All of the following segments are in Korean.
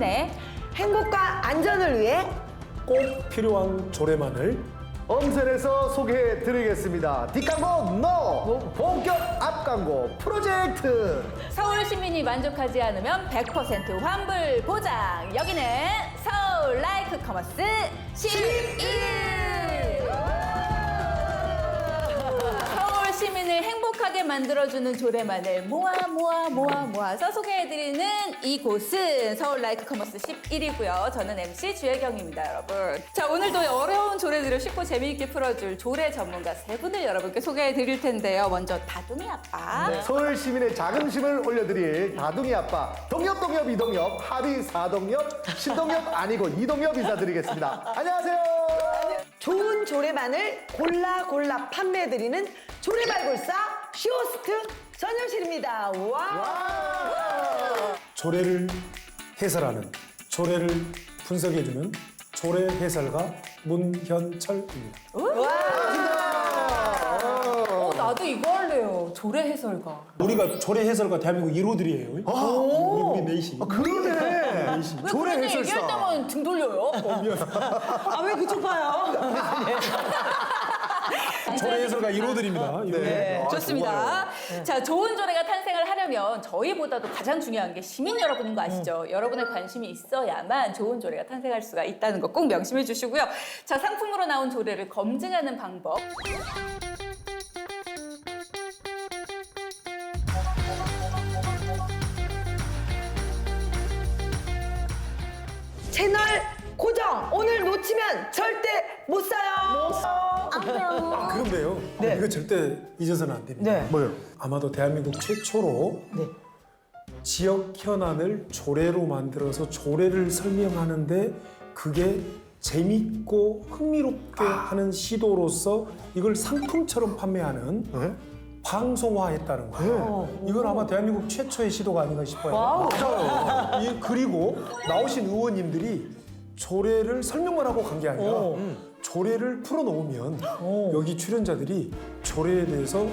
시민의 행복과 안전을 위해 꼭 필요한 조례만을 엄선해서 소개해드리겠습니다. 뒷광고 NO! 본격 앞광고 프로젝트! 서울 시민이 만족하지 않으면 100% 환불 보장. 여기는 서울 라이크 커머스 11일. 서울 시민을 행복하게 만들어주는 조례만을 모아서 소개해드리는 이곳은 서울 라이크 커머스 11이고요. 저는 MC 주혜경입니다, 여러분. 자, 오늘도 어려운 조례들을 쉽고 재미있게 풀어줄 조례 전문가 세 분을 여러분께 소개해드릴 텐데요. 먼저 다둥이 아빠. 서울 시민의 자긍심을 올려드릴 다둥이 아빠 동엽 이동엽 합의 사동엽 신동엽 아니고 이동엽 인사드리겠습니다. 안녕하세요. 좋은 조례만을 골라 판매해드리는 조례발굴사 쇼호스트 전현실입니다. 와! 조례를 해설하는, 조례를 분석해주는 조례 해설가 문현철입니다. 나도 이거 할래요. 조례 해설가. 우리가 조례 해설가 대한민국 1호들이에요. 우리 넷이. 그러네. 왜 그런 얘기 얘기할 때만 등 돌려요? 아, 왜 그쪽 봐요? 조례 해설가 1호들입니다. 네. 좋습니다. 자, 좋은 조례가 탄생을 하려면 저희보다도 가장 중요한 게 시민 여러분인 거 아시죠? 여러분의 관심이 있어야만 좋은 조례가 탄생할 수가 있다는 거 꼭 명심해 주시고요. 자, 상품으로 나온 조례를 검증하는 방법. 채널 고정! 오늘 놓치면 절대 못 사요! 아, 그런데요. 네. 이거 절대 잊어서는 안 됩니다. 네. 뭐요? 아마도 대한민국 최초로 네. 지역 현안을 조례로 만들어서 조례를 설명하는데 그게 재밌고 흥미롭게 하는 시도로서 이걸 상품처럼 판매하는 네? 방송화했다는 거예요. 이건 아마 대한민국 최초의 시도가 아닌가 싶어요. 맞아요. 그리고 나오신 의원님들이 조례를 설명만 하고 간 게 아니라 조례를 풀어놓으면 여기 출연자들이 조례에 대해서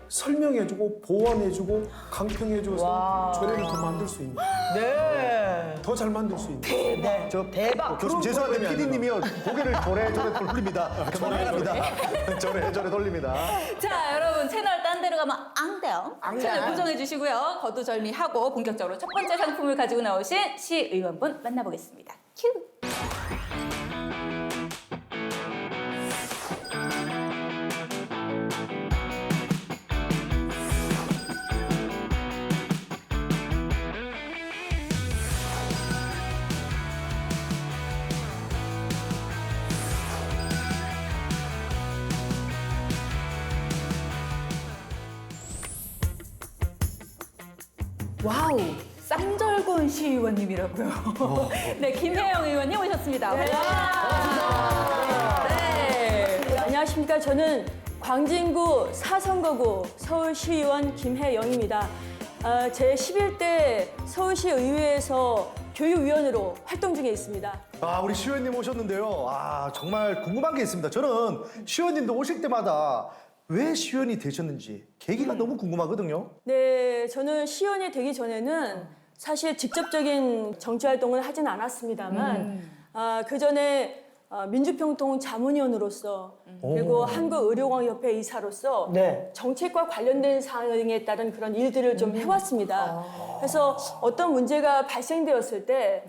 설명해주고 보완해주고 강평해줘서 조례를 더 만들 수 있는, 네. 더 잘 만들 수 있는. 네. 대박. 교수님 죄송한데 PD님이요 고개를 조래 돌립니다. 그만합니다. 조래 돌립니다. 자, 여러분 채널 딴 데로 가면 안 돼요. 채널 고정해 주시고요. 거두절미하고 본격적으로 첫 번째 상품을 가지고 나오신 시의원분 만나보겠습니다. 큐! 와우, 쌍절곤 시의원님이라고요. 네, 김혜영 의원님 오셨습니다. 네. 네. 안녕하십니까. 저는 광진구 사선거구 서울시의원 김혜영입니다. 제 11대 서울시의회에서 교육위원으로 활동 중에 있습니다. 아, 우리 시의원님 오셨는데요. 아, 정말 궁금한 게 있습니다. 저는 시의원님도 오실 때마다 왜 시의원이 되셨는지 계기가 너무 궁금하거든요. 네, 저는 시의원이 되기 전에는 사실 직접적인 정치활동을 하진 않았습니다만 그 전에 민주평통 자문위원으로서 그리고 한국의료공학협회 이사로서 네. 정책과 관련된 사항에 따른 그런 일들을 좀 해왔습니다. 그래서 어떤 문제가 발생되었을 때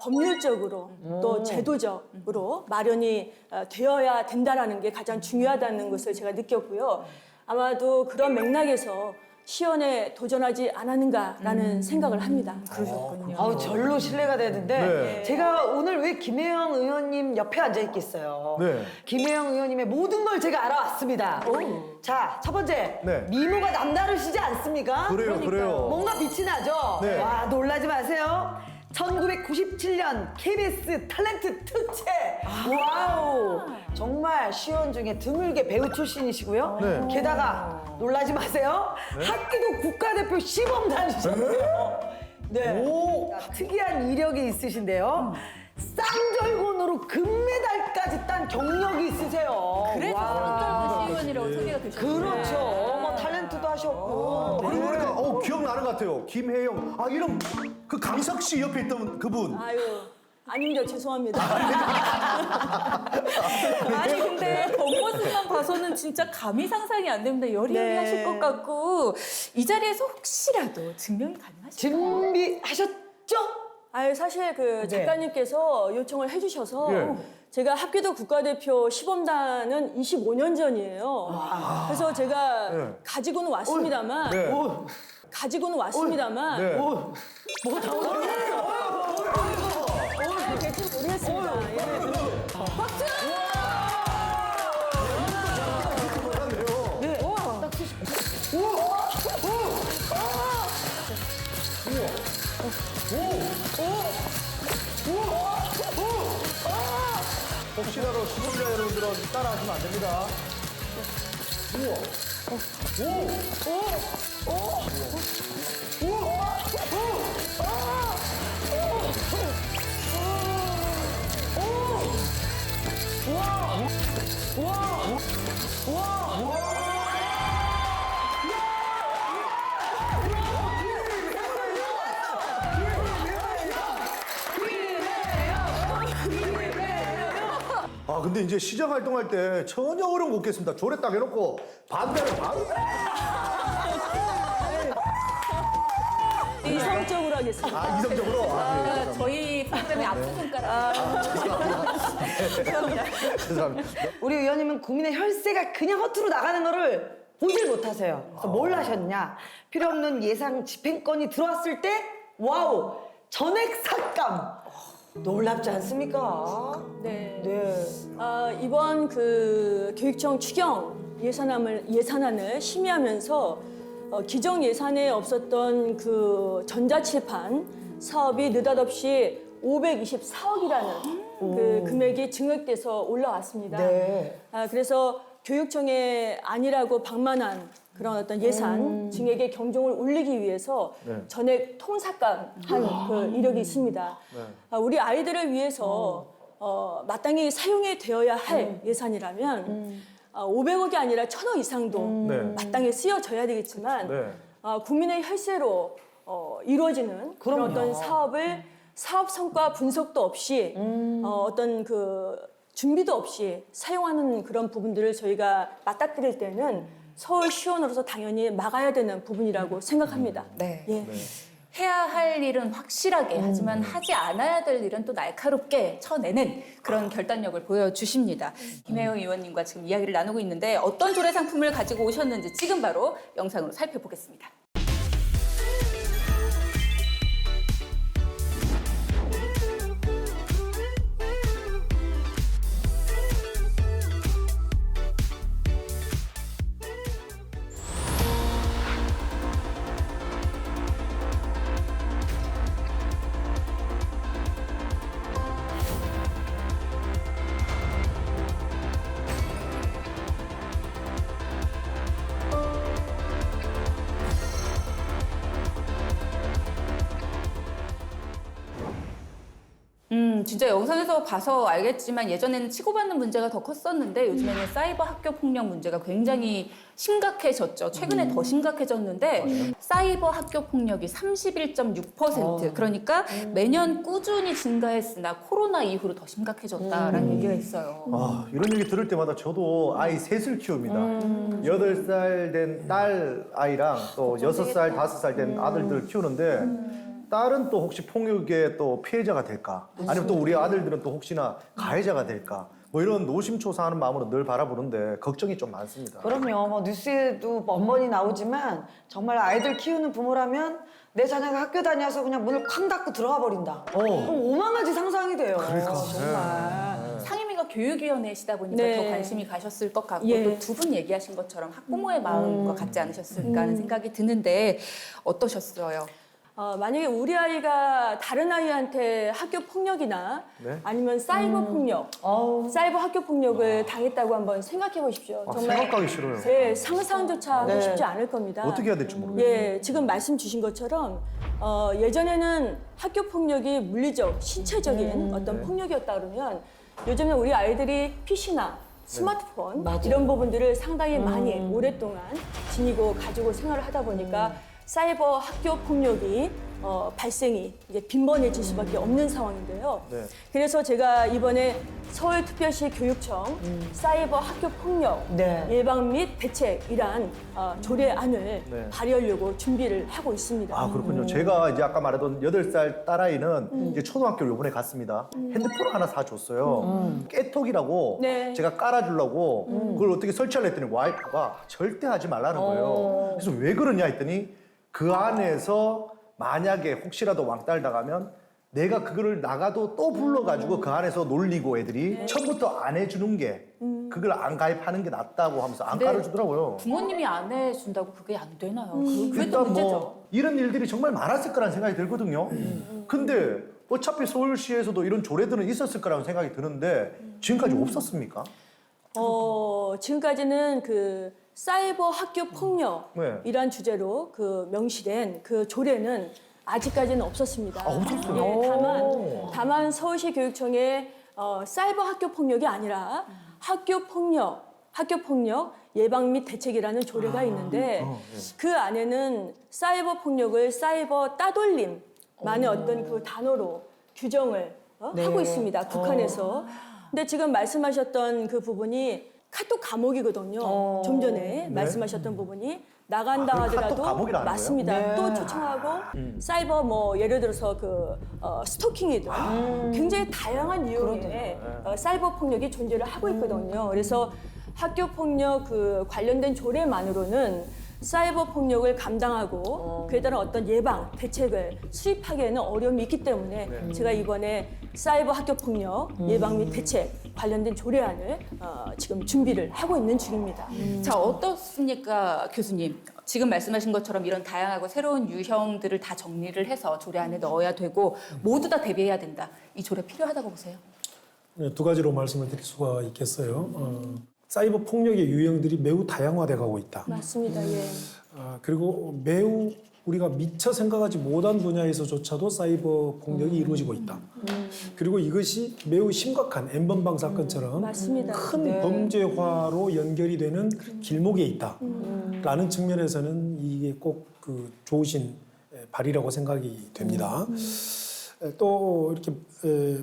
법률적으로 또 제도적으로 마련이 되어야 된다는 게 가장 중요하다는 것을 제가 느꼈고요. 아마도 그런 맥락에서 시연에 도전하지 않았는가라는 생각을 합니다. 그러셨군요. 아우, 절로 신뢰가 되는데 네. 제가 오늘 왜 김혜영 의원님 옆에 앉아 있겠어요. 네. 김혜영 의원님의 모든 걸 제가 알아왔습니다. 자, 첫 번째, 네. 미모가 남다르시지 않습니까? 그래요. 뭔가 빛이 나죠? 네. 와, 놀라지 마세요. 1997년 KBS 탤런트 특채. 와우. 정말 시원 중에 드물게 배우 출신이시고요. 네. 게다가 놀라지 마세요. 학기도 국가대표 시범 다니셨어요. 네. 특이한 이력이 있으신데요. 쌍절곤으로 금메달까지 딴 경력이 있으세요. 그래서 와. 쌍절곤 시의원이라고 소개가 되셨어요. 그렇죠. 뭐 탤런트도 하셨고. 그러고 보니까 기억나는 것 같아요. 김혜영. 아 이름 그 강석 씨 옆에 있던 그분. 아유, 아닙니다. 죄송합니다. 아니 근데 겉모습만 봐서는 진짜 감히 상상이 안 됩니다. 여리여리하실 네. 것 같고 이 자리에서 혹시라도 증명이 가능하실까요? 준비하셨죠? 아유, 사실 그 작가님께서 요청을 해주셔서 예. 제가 합기도 국가대표 시범단은 25년 전이에요. 그래서 제가 네. 가지고는 왔습니다만, 네. 가지고는 왔습니다만, 네. 잘 될지 모르겠습니다. 예. 혹시라도 시청자 여러분들은 따라하시면 안 됩니다. 아 근데 이제 시장 활동할 때 전혀 어려움 없겠습니다. 조례 딱 해놓고 반대로 바로 이성적으로 하겠습니다. 아 이성적으로. 아, 저희 프로그램의 앞서 손가락. 죄송합니다. 우리 의원님은 국민의 혈세가 그냥 허투루 나가는 거를 보질 못하세요. 그래서 뭘 하셨냐? 필요 없는 예상 집행권이 들어왔을 때 와우 전액 삭감. 놀랍지 않습니까? 네. 네. 이번 그 교육청 추경 예산안을 심의하면서 기정 예산에 없었던 그 전자칠판 사업이 느닷없이 524억이라는 그 금액이 증액돼서 올라왔습니다. 네. 그래서 교육청의 아니라고 방만한 그런 어떤 예산 증액의 경종을 울리기 위해서 네. 전액 통삭감한 그 이력이 있습니다. 우리 아이들을 위해서 마땅히 사용이 되어야 할 예산이라면 500억이 아니라 1000억 이상도 네. 마땅히 쓰여져야 되겠지만 네. 국민의 혈세로 이루어지는 그런 그럼요. 어떤 사업을 사업 성과 분석도 없이 어떤 그 준비도 없이 사용하는 그런 부분들을 저희가 맞닥뜨릴 때는 서울시원으로서 당연히 막아야 되는 부분이라고 생각합니다. 네. 예. 해야 할 일은 확실하게 하지만 하지 않아야 될 일은 또 날카롭게 쳐내는 그런 결단력을 보여주십니다. 김혜영 의원님과 지금 이야기를 나누고 있는데 어떤 조례 상품을 가지고 오셨는지 지금 바로 영상으로 살펴보겠습니다. 진짜 영상에서 봐서 알겠지만 예전에는 치고받는 문제가 더 컸었는데 요즘에는 사이버 학교 폭력 문제가 굉장히 심각해졌죠. 최근에 더 심각해졌는데 사이버 학교 폭력이 31.6% 그러니까 매년 꾸준히 증가했으나 코로나 이후로 더 심각해졌다라는 얘기가 있어요. 아, 이런 얘기 들을 때마다 저도 아이 셋을 키웁니다. 8살 된 딸 아이랑 또 6살, 5살 된 아들들을 키우는데 딸은 또 혹시 폭력의 또 피해자가 될까? 아니면 또 우리 아들들은 또 혹시나 가해자가 될까? 뭐 이런 노심초사하는 마음으로 늘 바라보는데 걱정이 좀 많습니다. 그럼요. 뭐 뉴스에도 번번이 나오지만 정말 아이들 키우는 부모라면 내 자녀가 학교 다녀서 그냥 문을 쾅 닫고 들어가 버린다. 그럼 오만 가지 상상이 돼요. 그러니까. 정말. 상임위가 교육위원회시다 보니까 네. 더 관심이 가셨을 것 같고 예. 또 두 분 얘기하신 것처럼 학부모의 마음과 같지 않으셨을까 하는 생각이 드는데 어떠셨어요? 만약에 우리 아이가 다른 아이한테 학교 폭력이나 네? 아니면 사이버 폭력, 사이버 학교 폭력을 당했다고 한번 생각해 보십시오. 아, 생각하기 싫어요. 네, 상상조차 하고 네. 싶지 않을 겁니다. 어떻게 해야 될지 모르겠어요. 예, 지금 말씀 주신 것처럼 예전에는 학교 폭력이 물리적, 신체적인 어떤 폭력이었다 그러면 요즘은 우리 아이들이 PC나 스마트폰 맞아요. 이런 부분들을 상당히 많이 오랫동안 지니고 가지고 생활을 하다 보니까 사이버 학교 폭력이 발생이 이제 빈번해질 수밖에 없는 상황인데요. 네. 그래서 제가 이번에 서울특별시 교육청 사이버 학교 폭력 네. 예방 및 대책이란 조례안을 네. 발의하려고 준비를 하고 있습니다. 아, 그렇군요. 제가 이제 아까 말했던 8살 딸아이는 이제 초등학교를 요번에 갔습니다. 핸드폰을 하나 사줬어요. 깨톡이라고 네. 제가 깔아주려고 그걸 어떻게 설치하려 했더니 와이프가 절대 하지 말라는 거예요. 그래서 왜 그러냐 했더니 그 안에서 만약에 혹시라도 왕따를 당하면 내가 그거를 나가도 또 불러가지고 그 안에서 놀리고 애들이 처음부터 안 해주는 게 그걸 안 가입하는 게 낫다고 하면서 안 네. 깔아주더라고요. 부모님이 안 해준다고 그게 안 되나요? 그게 또 일단 문제죠. 뭐 이런 일들이 정말 많았을 거라는 생각이 들거든요. 근데 어차피 서울시에서도 이런 조례들은 있었을 거라는 생각이 드는데 지금까지 없었습니까? 지금까지는 그 사이버 학교 폭력이란 네. 주제로 그 명시된 그 조례는 아직까지는 없었습니다. 아, 없었어요? 예, 다만 서울시 교육청에 사이버 학교 폭력이 아니라 학교 폭력 예방 및 대책이라는 조례가 있는데 그 안에는 사이버 폭력을 사이버 따돌림만의 어떤 그 단어로 규정을 하고 있습니다. 북한에서. 근데 지금 말씀하셨던 그 부분이 카톡 감옥이거든요. 좀 전에 말씀하셨던 부분이 나간다 그걸 카톡 하더라도 감옥이라는 거예요? 맞습니다. 네. 또 초청하고 사이버 뭐 예를 들어서 그 스토킹이든 굉장히 다양한 유형의 사이버 폭력이 존재를 하고 있거든요. 그래서 학교 폭력 그 관련된 조례만으로는 사이버 폭력을 감당하고 그에 따른 어떤 예방 대책을 수립하기에는 어려움이 있기 때문에 제가 이번에 사이버 학교 폭력 예방 및 대책 관련된 조례안을 지금 준비를 하고 있는 중입니다. 자, 어떻습니까, 교수님? 지금 말씀하신 것처럼 이런 다양하고 새로운 유형들을 다 정리를 해서 조례 안에 넣어야 되고 모두 다 대비해야 된다. 이 조례 필요하다고 보세요? 네, 두 가지로 말씀을 드릴 수가 있겠어요. 사이버 폭력의 유형들이 매우 다양화돼 가고 있다. 맞습니다. 예. 그리고 매우 우리가 미처 생각하지 못한 분야에서조차도 사이버 폭력이 이루어지고 있다. 그리고 이것이 매우 심각한 N번방 사건처럼 맞습니다. 큰 범죄화로 연결이 되는 길목에 있다. 라는 측면에서는 이게 꼭 그 좋으신 발의라고 생각이 됩니다. 또 이렇게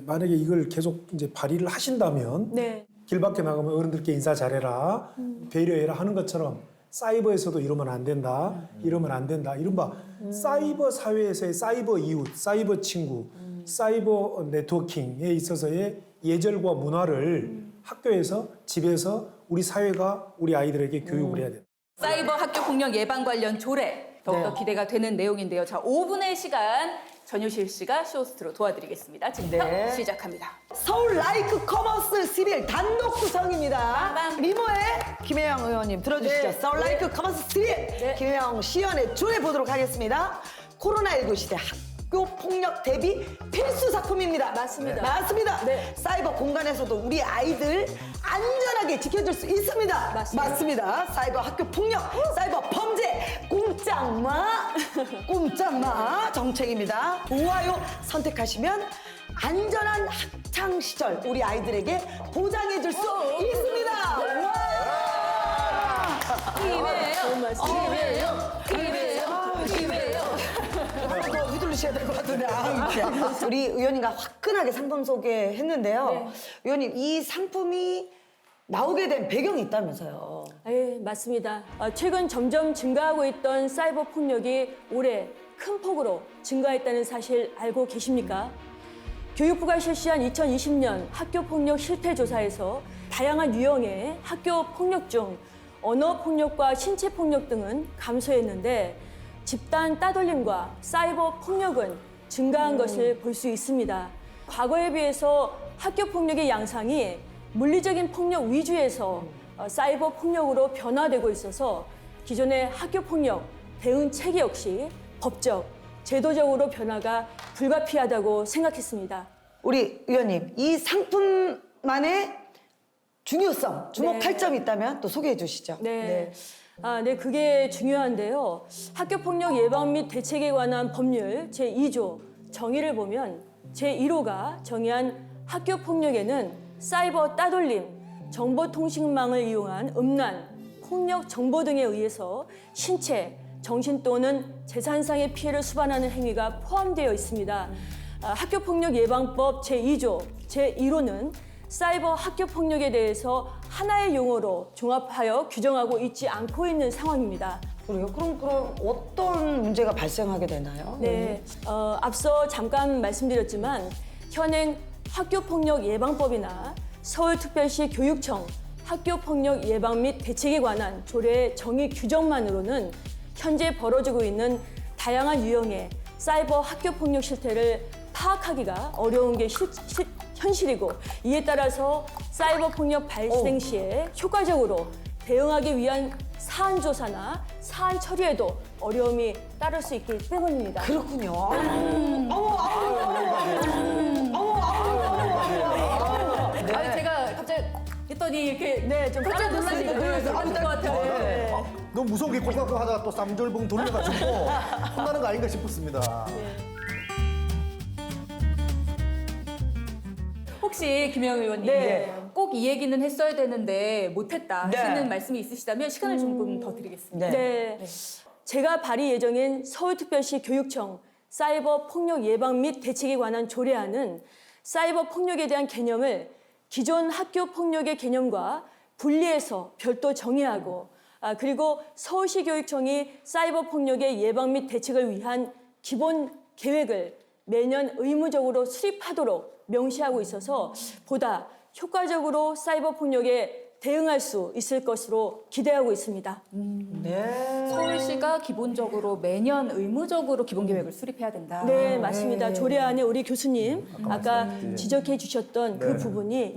만약에 이걸 계속 이제 발의를 하신다면 네. 길 밖에 나가면 어른들께 인사 잘해라, 배려해라 하는 것처럼 사이버에서도 이러면 안 된다, 이러면 안 된다, 이른바 사이버 사회에서의 사이버 이웃, 사이버 친구, 사이버 네트워킹에 있어서의 예절과 문화를 학교에서, 집에서 우리 사회가 우리 아이들에게 교육을 해야 된다. 사이버 학교 폭력 예방 관련 조례 더욱더 기대가 되는 내용인데요. 자, 5분의 시간 전효실 씨가 쇼호스트로 도와드리겠습니다. 지금부터 네. 시작합니다. 서울 라이크 커머스 11 단독 구성입니다. 빵빵. 리모의 김혜영 의원님 들어주시죠. 서울 라이크 커머스 11 김혜영 시연의 조례 보도록 하겠습니다. 코로나19 시대 학교 폭력 대비 필수 작품입니다. 맞습니다. 맞습니다. 네. 사이버 공간에서도 우리 아이들 안전하게 지켜줄 수 있습니다. 맞습니다. 사이버 학교 폭력, 사이버 범죄 꼼짝마 정책입니다. 좋아요 선택하시면 안전한 학창 시절 우리 아이들에게 보장해줄 수 있습니다. 좋은 말씀이에요. 더 휘둘리셔야 될 것 같은데. 우리 의원님과 화끈하게 상품 소개했는데요. 의원님 이 상품이 나오게 된 배경이 있다면서요. 예, 맞습니다. 최근 점점 증가하고 있던 사이버 폭력이 올해 큰 폭으로 증가했다는 사실 알고 계십니까? 교육부가 실시한 2020년 학교 폭력 실태 조사에서 다양한 유형의 학교 폭력 중 언어 폭력과 신체 폭력 등은 감소했는데 집단 따돌림과 사이버 폭력은 증가한 것을 볼 수 있습니다. 과거에 비해서 학교 폭력의 양상이 물리적인 폭력 위주에서 사이버 폭력으로 변화되고 있어서 기존의 학교 폭력 대응 체계 역시 법적, 제도적으로 변화가 불가피하다고 생각했습니다. 우리 의원님 이 상품만의 중요성, 주목할 점이 있다면 또 소개해 주시죠. 네. 네, 그게 중요한데요. 학교폭력 예방 및 대책에 관한 법률 제2조 정의를 보면 제1호가 정의한 학교폭력에는 사이버 따돌림, 정보통신망을 이용한 음란, 폭력 정보 등에 의해서 신체, 정신 또는 재산상의 피해를 수반하는 행위가 포함되어 있습니다. 학교폭력 예방법 제2조 제1호는 사이버 학교폭력에 대해서 하나의 용어로 종합하여 규정하고 있지 않고 있는 상황입니다. 그래요? 그럼 어떤 문제가 발생하게 되나요? 네, 앞서 잠깐 말씀드렸지만 현행 학교폭력 예방법이나 서울특별시 교육청 학교폭력 예방 및 대책에 관한 조례의 정의 규정만으로는 현재 벌어지고 있는 다양한 유형의 사이버 학교폭력 실태를 파악하기가 어려운 게 현실이고, 이에 따라서 사이버 폭력 발생 시에 효과적으로 대응하기 위한 사안 조사나 사안 처리에도 어려움이 따를 수 있기 때문입니다. 그렇군요. 아니 제가 갑자기 했더니 이렇게 좀 깜짝 놀라시니까 놀라시니까 그럴 것 같아요. 네. 너무 무서운 게 꼴깍꼴 하다가 또 쌈절봉 돌려가지고 혼나는 거 아닌가 싶었습니다. 혹시 김영 의원님 네. 꼭 이 얘기는 했어야 되는데 못했다 네. 하시는 말씀이 있으시다면 시간을 조금 더 드리겠습니다. 네. 네. 제가 발의 예정인 서울특별시 교육청 사이버 폭력 예방 및 대책에 관한 조례안은 사이버 폭력에 대한 개념을 기존 학교 폭력의 개념과 분리해서 별도 정의하고, 그리고 서울시 교육청이 사이버 폭력의 예방 및 대책을 위한 기본 계획을 매년 의무적으로 수립하도록 명시하고 있어서 보다 효과적으로 사이버 폭력에 대응할 수 있을 것으로 기대하고 있습니다. 네. 서울시가 기본적으로 매년 의무적으로 기본 계획을 수립해야 된다. 네, 맞습니다. 조례안에 우리 교수님 아까 지적해 주셨던 그 부분이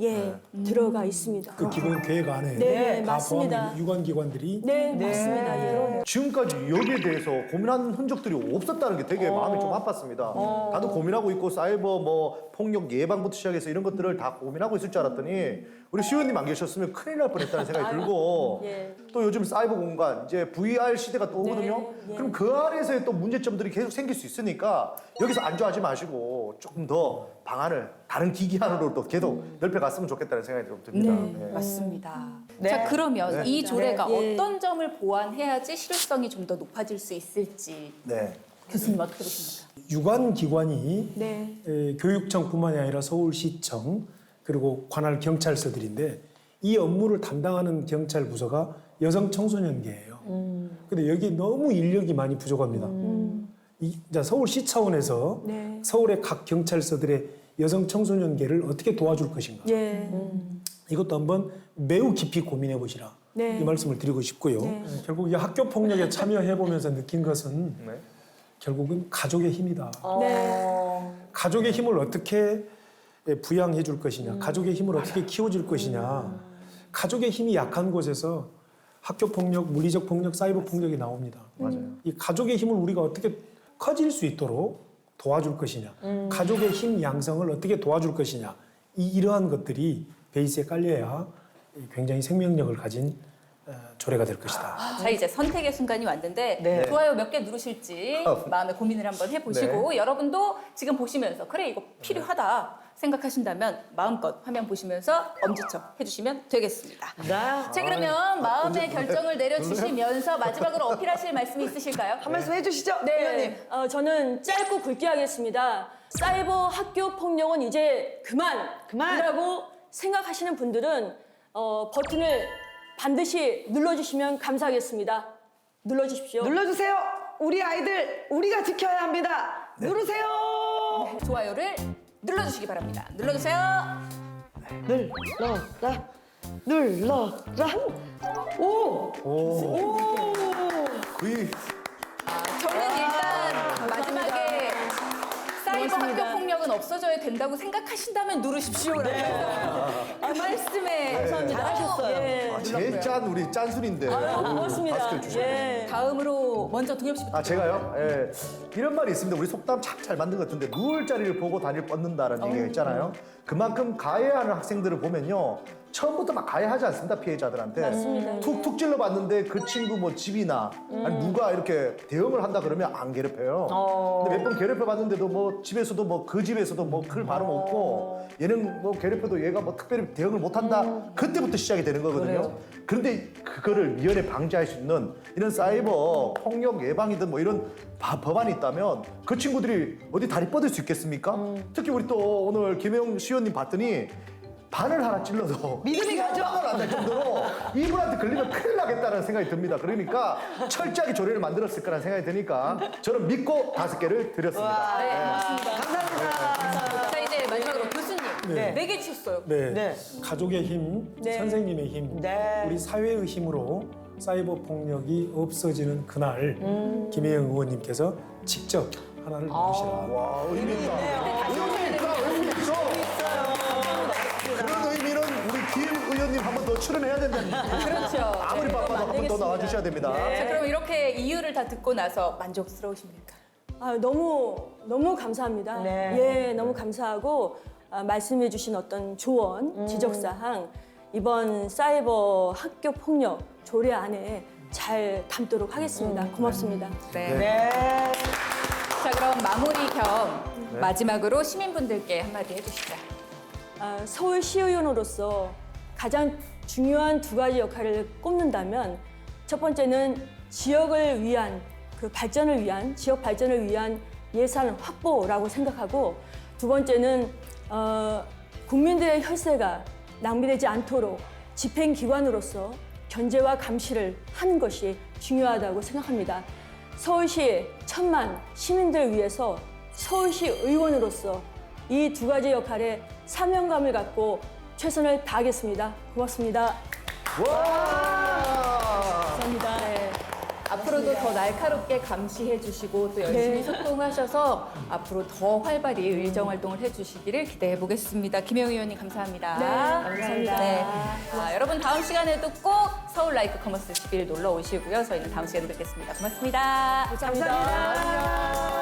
들어가 있습니다. 그 기본 계획 안에 네, 다 맞습니다. 포함된 유관기관들이 네, 맞습니다. 예. 지금까지 여기에 대해서 고민한 흔적들이 없었다는 게 되게 마음이 좀 아팠습니다. 다들 고민하고 있고 사이버 뭐 폭력 예방부터 시작해서 이런 것들을 다 고민하고 있을 줄 알았더니 우리 시의원님 안 계셨으면 큰일 날 뻔했다는 생각이 들고 예. 또 요즘 사이버 공간 이제 VR 시대가 또 오거든요. 네, 그럼 그 안에서의 또 문제점들이 계속 생길 수 있으니까 여기서 안주하지 마시고 조금 더 방안을 다른 기기 안으로 또 계속 넓혀갔으면 좋겠다는 생각이 좀 듭니다. 네. 맞습니다. 네. 자 그러면 이 조례가 네. 어떤 점을 보완해야지 실효성이 좀 더 높아질 수 있을지 네. 교수님 어떻게 보십니까? 유관기관이 네. 교육청뿐만이 아니라 서울시청 그리고 관할 경찰서들인데 이 업무를 담당하는 경찰 부서가 여성 청소년계예요. 근데 여기 너무 인력이 많이 부족합니다. 이제 서울시 차원에서 네. 서울의 각 경찰서들의 여성 청소년계를 어떻게 도와줄 것인가. 예. 이것도 한번 매우 깊이 고민해 보시라. 네. 이 말씀을 드리고 싶고요. 네. 결국 이 학교 폭력에 참여해 보면서 느낀 것은 네. 결국은 가족의 힘이다. 네. 가족의 힘을 어떻게 부양해 줄 것이냐, 가족의 힘을 어떻게 키워줄 것이냐. 가족의 힘이 약한 곳에서 학교 폭력, 물리적 폭력, 사이버 폭력이 나옵니다. 맞아요. 이 가족의 힘을 우리가 어떻게 커질 수 있도록 도와줄 것이냐, 가족의 힘 양성을 어떻게 도와줄 것이냐, 이러한 것들이 베이스에 깔려야 굉장히 생명력을 가진 조례가 될 것이다. 자 이제 선택의 순간이 왔는데 네. 좋아요 몇 개 누르실지 마음에 고민을 한번 해보시고 여러분도 지금 보시면서 그래 이거 필요하다 생각하신다면 마음껏 화면 보시면서 엄지척 해주시면 되겠습니다. 자 그러면 마음의 결정을 내려주시면서 마지막으로 어필하실 말씀이 있으실까요? 한 말씀 해주시죠, 네. 의원님. 저는 짧고 굵게 하겠습니다. 사이버 학교 폭력은 이제 그만이라고 생각하시는 분들은 버튼을 반드시 눌러주시면 감사하겠습니다. 눌러주십시오. 눌러주세요. 우리 아이들 우리가 지켜야 합니다. 누르세요. 좋아요를 눌러주시기 바랍니다. 눌러주세요. 눌러라. 오. 거의 저는 일단 마지막에 사이버 학교 폭력은 없어져야 된다고 생각하신다면 누르십시오라고 그 말씀에 잘하셨어요. 예. 제일 짠 우리 짠순인데 고맙습니다. 마스크를 주셨네요. 예. 다음으로 먼저 동엽 씨부터. 아 제가요? 예. 이런 말이 있습니다. 우리 속담 참 잘 만든 것 같은데 누울 자리를 보고 다리를 뻗는다라는 얘기가 있잖아요. 그만큼 가해하는 학생들을 보면요. 처음부터 막 가해하지 않습니다, 피해자들한테. 맞습니다. 툭툭 찔러봤는데 그 친구 뭐 집이나 아니 누가 이렇게 대응을 한다 그러면 안 괴롭혀요. 근데 몇 번 괴롭혀봤는데도 뭐 집에서도 뭐 그 집에서도 뭐 글 바로 없고 얘는 뭐 괴롭혀도 얘가 뭐 특별히 대응을 못한다. 그때부터 시작이 되는 거거든요. 그런데 그거를 미연에 방지할 수 있는 이런 사이버 폭력 예방이든 뭐 이런 법안이 있다면 그 친구들이 어디 다리 뻗을 수 있겠습니까? 특히 우리 또 오늘 김혜영 시의원님 봤더니 바늘 하나 찔러도 믿음이 가죠. 안될 정도로 이분한테 걸리면 큰일 나겠다는 생각이 듭니다. 그러니까 철저하게 조례를 만들었을 거라는 생각이 드니까 저는 믿고 5개를 드렸습니다. 네, 감사합니다. 자, 이제 마지막으로 교수님. 네. 4개 주셨어요. 네. 네. 가족의 힘, 네. 선생님의 힘, 네. 우리 사회의 힘으로 사이버 폭력이 없어지는 그날 김혜영 의원님께서 직접 하나를 누르시라. 와, 의미 있다. 의미 있어. 그런 의미는 우리 김 의원님 한 번 더 출연해야 된다는 얘기예요. 그렇죠. 아무리 바빠도 한 번 더 나와주셔야 됩니다. 자, 그럼 이렇게 이유를 다 듣고 나서 만족스러우십니까? 너무 감사합니다. 네. 예, 너무 감사하고 말씀해주신 어떤 조언, 지적사항 이번 사이버 학교 폭력 조례 안에 잘 담도록 하겠습니다. 고맙습니다. 네. 네. 자, 그럼 마무리 겸 마지막으로 시민분들께 한마디 해주시죠. 서울시의원으로서 가장 중요한 2가지 역할을 꼽는다면 첫 번째는 지역을 위한 지역 발전을 위한 예산 확보라고 생각하고 두 번째는 국민들의 혈세가 낭비되지 않도록 집행기관으로서 견제와 감시를 하는 것이 중요하다고 생각합니다. 서울시 1000만 시민들을 위해서 서울시 의원으로서 이 2가지 역할에 사명감을 갖고 최선을 다하겠습니다. 고맙습니다. 감사합니다. 네. 앞으로도 더 날카롭게 감시해 주시고 또 열심히 네. 소통하셔서 앞으로 더 활발히 의정 활동을 해 주시기를 기대해 보겠습니다. 김혜영 의원님 감사합니다. 네, 감사합니다. 네. 여러분 다음 시간에도 꼭 서울 라이크 커머스 11 놀러 오시고요. 저희는 다음 시간에 뵙겠습니다. 고맙습니다. 감사합니다.